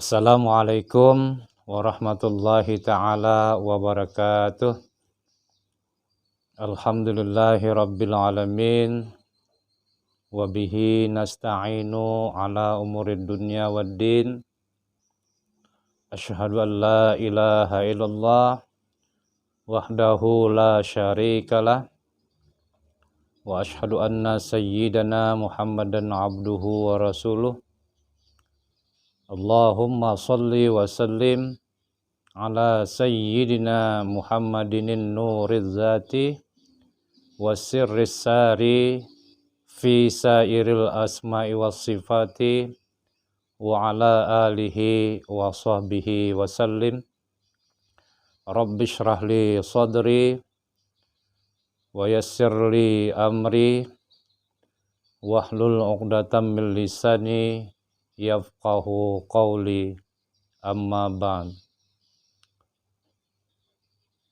Assalamualaikum warahmatullahi ta'ala wabarakatuh. Alhamdulillahi rabbil alamin. Wabihi nasta'inu ala umurid dunya waddin. Asyhadu an la ilaha illallah wahdahu la syarikalah. Wa asyhadu anna sayyidana Muhammadan abduhu wa rasuluh. Allahumma salli wa sallim ala sayyidina Muhammadinin nuriz zati wa sirris sari fi sairil asma'i was sifati wa ala alihi wa sahbihi wa sallim. Rabbi shrah li sadri wa yassir li amri wahlul 'uqdatam min lisani yafqahu qawli, amma ba'd.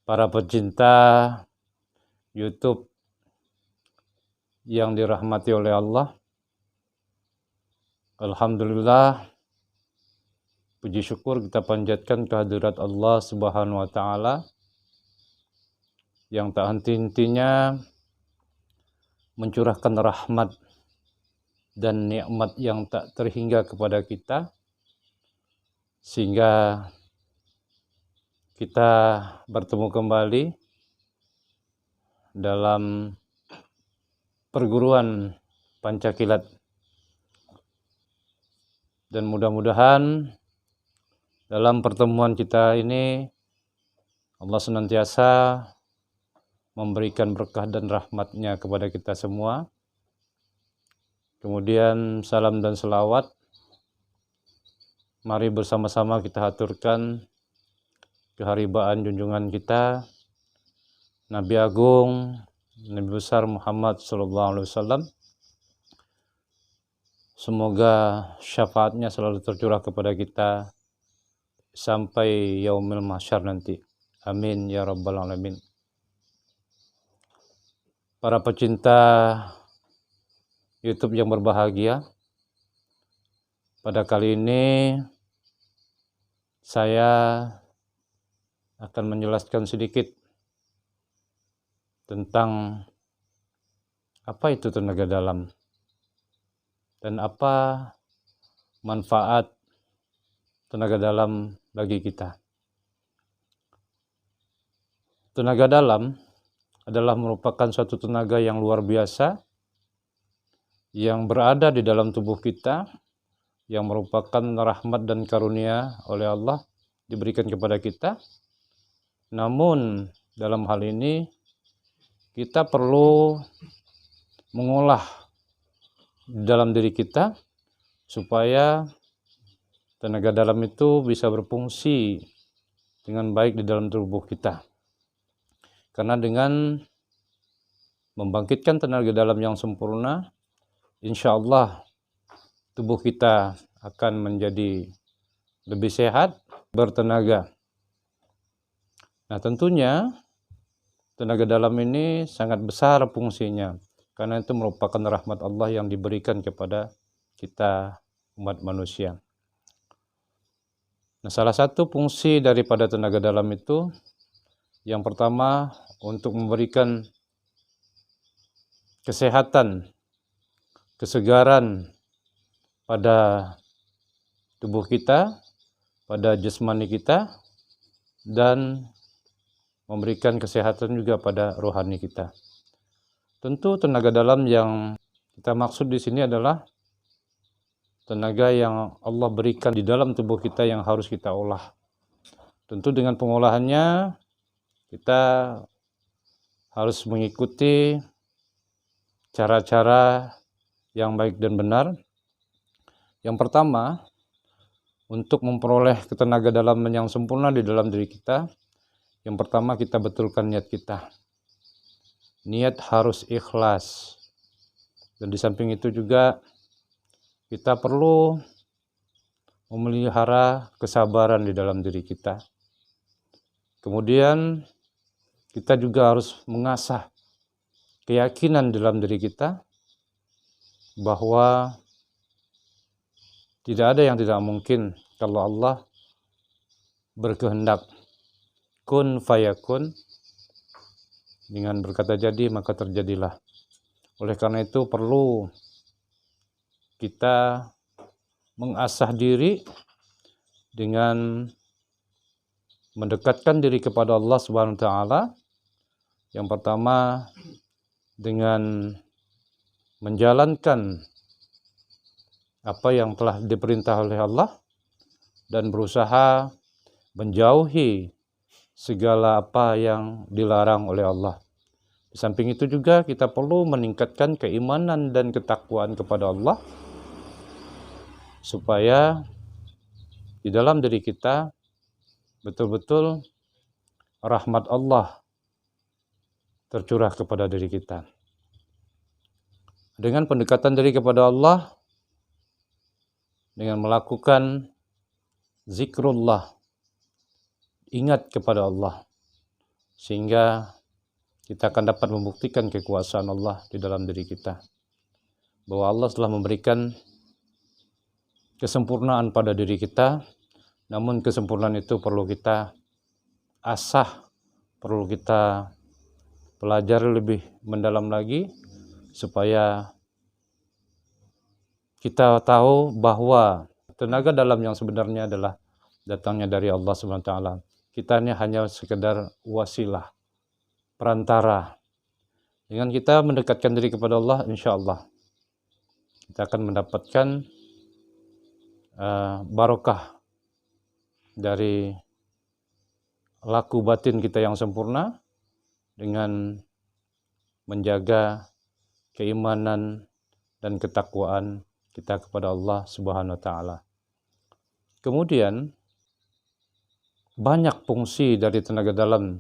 Para pecinta YouTube yang dirahmati oleh Allah, alhamdulillah, puji syukur kita panjatkan kehadirat Allah Subhanahu wa taala yang tak henti-hentinya mencurahkan rahmat dan nikmat yang tak terhingga kepada kita, sehingga kita bertemu kembali dalam perguruan Pancakilat, dan mudah-mudahan dalam pertemuan kita ini Allah senantiasa memberikan berkah dan rahmatnya kepada kita semua. Kemudian salam dan selawat mari bersama-sama kita haturkan keharibaan junjungan kita Nabi Agung, Nabi besar Muhammad SAW. Semoga syafaatnya selalu tercurah kepada kita sampai yaumil mahsyar nanti. Amin ya rabbal alamin. Para pecinta YouTube yang berbahagia, pada kali ini saya akan menjelaskan sedikit tentang apa itu tenaga dalam dan apa manfaat tenaga dalam bagi kita. Tenaga dalam adalah merupakan suatu tenaga yang luar biasa yang berada di dalam tubuh kita, yang merupakan rahmat dan karunia oleh Allah diberikan kepada kita. Namun dalam hal ini kita perlu mengolah dalam diri kita supaya tenaga dalam itu bisa berfungsi dengan baik di dalam tubuh kita. Karena dengan membangkitkan tenaga dalam yang sempurna, insya Allah tubuh kita akan menjadi lebih sehat, bertenaga. Nah, tentunya tenaga dalam ini sangat besar fungsinya, karena itu merupakan rahmat Allah yang diberikan kepada kita umat manusia. Nah, salah satu fungsi daripada tenaga dalam itu, yang pertama untuk memberikan kesehatan, kesegaran pada tubuh kita, pada jasmani kita, dan memberikan kesehatan juga pada rohani kita. Tentu tenaga dalam yang kita maksud di sini adalah tenaga yang Allah berikan di dalam tubuh kita yang harus kita olah. Tentu dengan pengolahannya kita harus mengikuti cara-cara yang baik dan benar. Yang pertama, untuk memperoleh tenaga dalam yang sempurna di dalam diri kita, yang pertama kita betulkan niat kita. Niat harus ikhlas. Dan di samping itu juga kita perlu memelihara kesabaran di dalam diri kita. Kemudian kita juga harus mengasah keyakinan dalam diri kita bahwa tidak ada yang tidak mungkin kalau Allah berkehendak. Kun fayakun, dengan berkata jadi maka terjadilah. Oleh karena itu perlu kita mengasah diri dengan mendekatkan diri kepada Allah Subhanahu wa taala. Yang pertama dengan menjalankan apa yang telah diperintah oleh Allah dan berusaha menjauhi segala apa yang dilarang oleh Allah. Di samping itu juga kita perlu meningkatkan keimanan dan ketakwaan kepada Allah supaya di dalam diri kita betul-betul rahmat Allah tercurah kepada diri kita. Dengan pendekatan diri kepada Allah, dengan melakukan zikrullah, ingat kepada Allah, sehingga kita akan dapat membuktikan kekuasaan Allah di dalam diri kita. Bahwa Allah telah memberikan kesempurnaan pada diri kita, namun kesempurnaan itu perlu kita asah, perlu kita pelajari lebih mendalam lagi, supaya kita tahu bahwa tenaga dalam yang sebenarnya adalah datangnya dari Allah Subhanahu wa taala. Kita ini hanya sekedar wasilah, perantara. Dengan kita mendekatkan diri kepada Allah, insya Allah kita akan mendapatkan barokah dari laku batin kita yang sempurna dengan menjaga keimanan dan ketakwaan kita kepada Allah Subhanahu wa taala. Kemudian banyak fungsi dari tenaga dalam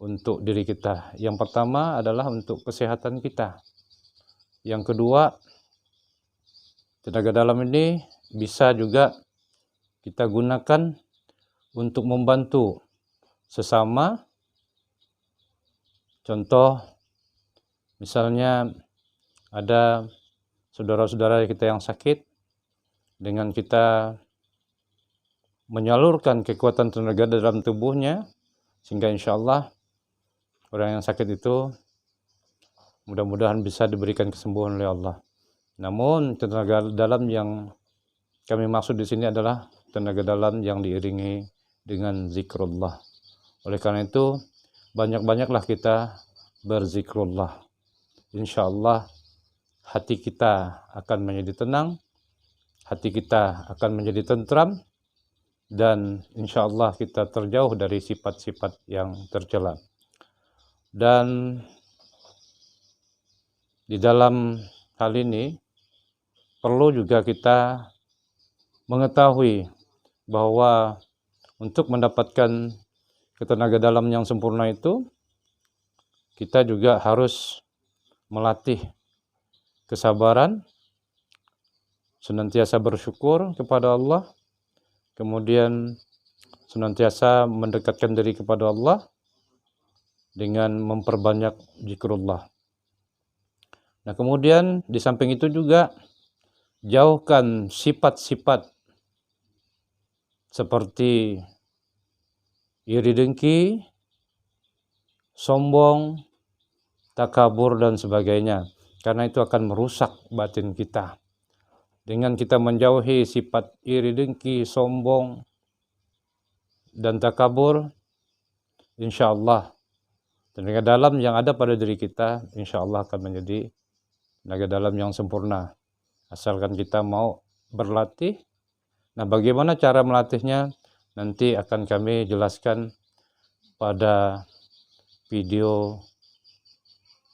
untuk diri kita. Yang pertama adalah untuk kesehatan kita. Yang kedua, tenaga dalam ini bisa juga kita gunakan untuk membantu sesama. Contoh, misalnya ada saudara-saudara kita yang sakit, dengan kita menyalurkan kekuatan tenaga dalam tubuhnya, sehingga insya Allah orang yang sakit itu mudah-mudahan bisa diberikan kesembuhan oleh Allah. Namun tenaga dalam yang kami maksud di sini adalah tenaga dalam yang diiringi dengan zikrullah. Oleh karena itu banyak-banyaklah kita berzikrullah. Insya Allah hati kita akan menjadi tenang, hati kita akan menjadi tentram, dan insya Allah kita terjauh dari sifat-sifat yang tercela. Dan di dalam hal ini perlu juga kita mengetahui bahwa untuk mendapatkan ketenaga dalam yang sempurna itu, kita juga harus melatih kesabaran, senantiasa bersyukur kepada Allah, kemudian senantiasa mendekatkan diri kepada Allah dengan memperbanyak zikrullah. Nah, kemudian di samping itu juga jauhkan sifat-sifat seperti iri dengki, sombong, takabur, dan sebagainya. Karena itu akan merusak batin kita. Dengan kita menjauhi sifat iri dengki, sombong, dan takabur, insya Allah tenaga dalam yang ada pada diri kita, insya Allah akan menjadi tenaga dalam yang sempurna. Asalkan kita mau berlatih. Nah, bagaimana cara melatihnya? Nanti akan kami jelaskan pada video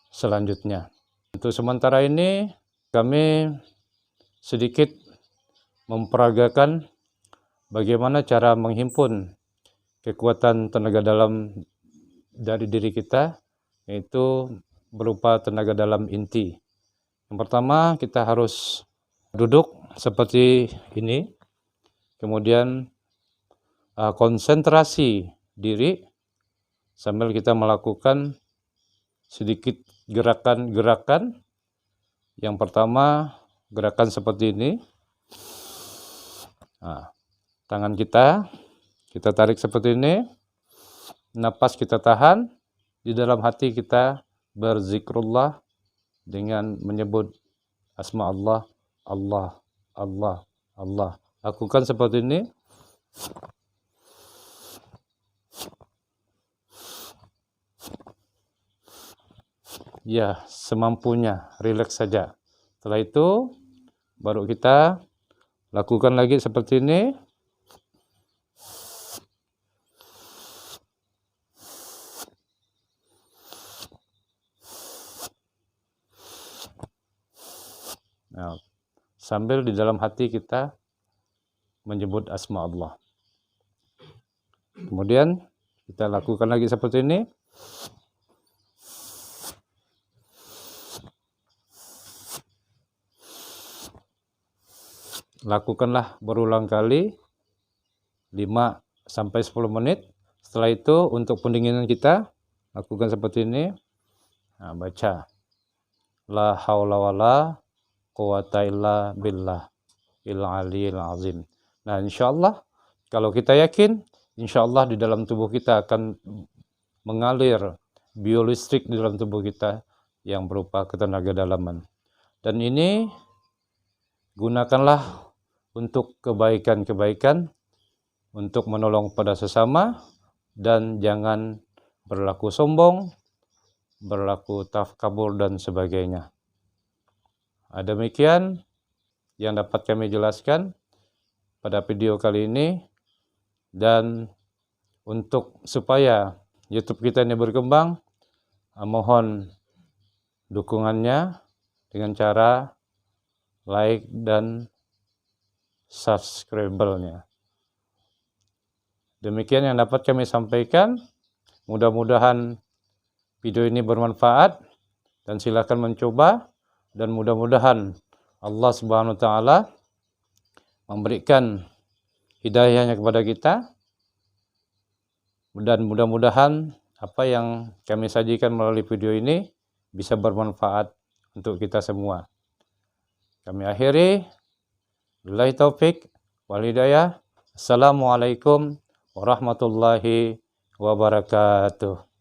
selanjutnya. Untuk sementara ini, kami sedikit memperagakan bagaimana cara menghimpun kekuatan tenaga dalam dari diri kita, yaitu berupa tenaga dalam inti. Yang pertama, kita harus duduk seperti ini, kemudian konsentrasi diri sambil kita melakukan sedikit gerakan-gerakan. Yang pertama, gerakan seperti ini. Nah, tangan kita tarik seperti ini, napas kita tahan, di dalam hati kita berzikrullah dengan menyebut asma Allah, Allah, Allah, Allah. Lakukan seperti ini. Ya, semampunya, rileks saja. Setelah itu, baru kita lakukan lagi seperti ini. Nah, sambil di dalam hati kita menyebut asma Allah. Kemudian kita lakukan lagi seperti ini. Lakukanlah berulang kali 5 sampai 10 menit. Setelah itu untuk pendinginan kita lakukan seperti ini. Nah, baca la haula wala quwata illa billah il aliyil azim. Nah, insyaallah kalau kita yakin, insyaallah di dalam tubuh kita akan mengalir biolistrik di dalam tubuh kita yang berupa ketenaga dalaman. Dan ini gunakanlah untuk kebaikan-kebaikan, untuk menolong pada sesama, dan jangan berlaku sombong, berlaku takabur dan sebagainya. Demikian yang dapat kami jelaskan pada video kali ini, dan untuk supaya YouTube kita ini berkembang, mohon dukungannya dengan cara like dan subscribe-nya. Demikian yang dapat kami sampaikan. Mudah-mudahan video ini bermanfaat dan silakan mencoba, dan mudah-mudahan Allah Subhanahu wa taala memberikan hidayahnya kepada kita, dan mudah-mudahan apa yang kami sajikan melalui video ini bisa bermanfaat untuk kita semua. Kami akhiri, billahi taufik wal hidayah. Assalamualaikum warahmatullahi wabarakatuh.